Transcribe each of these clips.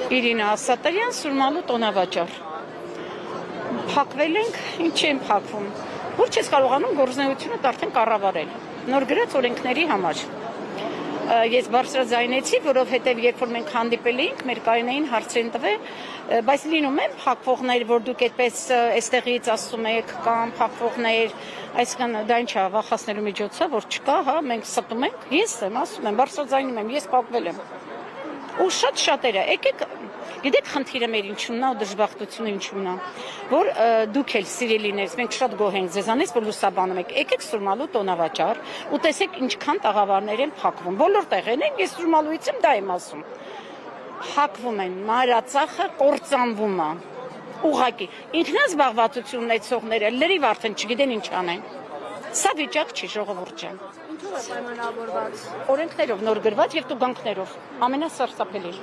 Իրինա Ասատրյան, Սուրմալու տոնավաճառ։ Փակվել ենք, ինչ են փակվում։ Որ չես կարողանում գործունեությունը արդեն կառավարել։ Նոր գրած օրենքների համար։ Ես բարձրաձայնեցի, որովհետև երբ որ մենք հանդիպել էինք, մեր կայունային հարցեր տվել, բայց լինում են փակվողներ, որ դուք այդպես այստեղից ասում եք, կամ փակվողներ, այսինքն դա ինչ է, վախացնելու միջոց է, որ չկա, հա, մենք ստում ենք, ես եմ ասում եմ, բարձրաձայնում եմ, ես փակվել եմ։ Ու շատ շատերը, եկեք, գիտեք խնդիրը մեր ինչումն է ու դժբախտությունը ինչումն է, որ դուք էլ սիրելիներս, մենք շատ գոհ ենք ձեզանից, որ լուսաբանում եք, եկեք Սուրմալու տոնավաճառ ու տեսեք ինչքան տաղավարներ են փակվում, բոլոր տեղերն են, ես Սուրմալուից եմ, դա եմ ասում, փակվում են, մայրածախը կործանվում է, ուղղակի, ինքնազբաղվածություն ունեցողները լրիվ արդեն չգիտեն ինչ անեն, սա վիճակ չի ժողովուրդ ջան։ Ինչու է պայմանավորված։ Օրենքներով նոր գրված եւ տուգանքներով, ամենասարսափելին։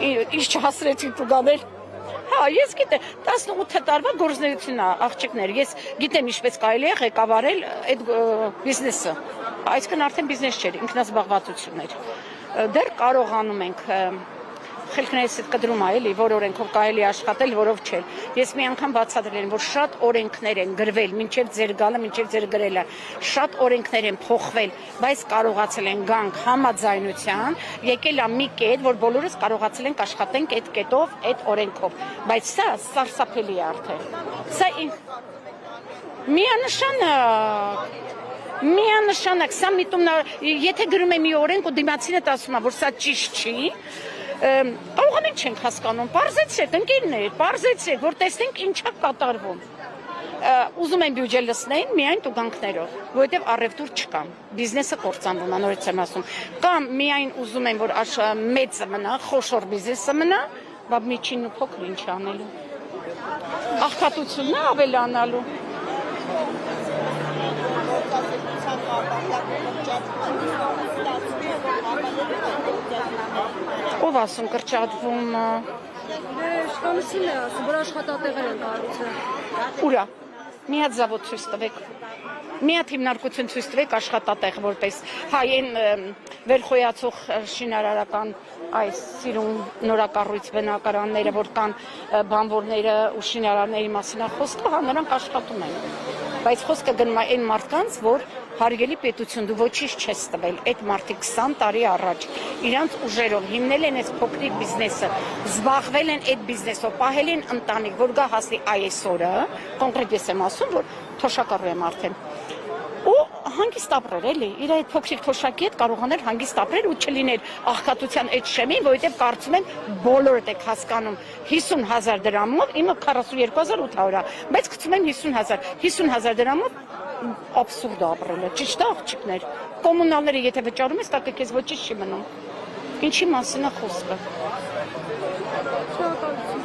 Ինչ չհասրեցին տուգանել։ Հա, ես գիտեմ, 18 տարվա գործունեություն է, աղջիկներ, ես գիտեմ ինչպես կարելի է ղեկավարել այդ բիզնեսը, այսինքն արդեն բիզնես չէր, ինքնազբաղվածություն էր։ Դեռ կարողանում ենք խելքներս հետ կդրում է, էլի, որ օրենքով կարելի աշխատել, որով չէ։ Ես մի անգամ բացատրել եմ, որ շատ օրենքներ են գրվել, մինչև ձեր գալը, մինչև ձեր գրելը, շատ օրենքներ են փոխվել, բայց կարողացել են գանք համաձայնության, եկել է մի կետ, որ բոլորս կարողացել ենք աշխատենք այդ կետով, այդ օրենքով, բայց սա սարսափելի է արդեն։ Սա միանշանակ, սա միտումն, եթե գրում է մի օրենք ու դիմացինը ասում է, որ սա ճիշտ չի, կարող ենք չենք հասկանում, պարզեցեք, ընկերներ, պարզեցեք, որ տեսնենք ինչա կատարվում։ Ուզում են բյուջե լցնեն միայն տուգանքներով, որովհետև առևտուր չկա, բիզնեսը կործանվում, նորից եմ ասում, կամ միայն ուզում են, որ մեծը մնա, խոշոր բիզնեսը մնա, բա միջինն ու փոքր ինչ անելու։ Աղքատությունն է ավելանալու։ Ով ասում կրճատվում։ Իշխանությունն է ասում, որ աշխատատեղեր են կառուցել։ Ուրա, մի հատ զավոդ ցույց տվեք։ Մի հատ հիմնարկություն ցույց տվեք աշխատատեղ որպես հայեն վերխոյացող շինարարական այս սիրուն նորակառույց բնակարանները, որ կան բանվորները ու շինարարների մասին խոսքը, հա նրանք աշխատում են։ Բայց խոսքը գնում է այն մարդկանց, որ հարգելի պետություն, դու ոչինչ չես տվել, այդ մարդիկ 20 տարի առաջ իրանց ուժերով հիմնել են այս փոքրիկ բիզնեսը, զբաղվել են այդ բիզնեսով, պահել են ընտանիք, որ գա հասնի այսօրը, կոնկրետ ես եմ ասում, որ թոշակառու եմ արդեն, ու հանգիստ ապրել էլի, իր այդ փոքրիկ թոշակի հետ կարողաներ հանգիստ ապրել ու չլիներ աղքատության այդ շեմին, որովհետև կարծում են բոլորդ եք հասկանում 50,000 դրամով, իմը 42,800 է, բայց գցում եմ 50,000 դրամով absurd ապրելը, ճիշտ է աղջիկներ, կոմունալները եթե վճարում ես, տակը քեզ ոչինչ չի մնում, ինչի մասին է խոսքը։ Շնորհակալություն։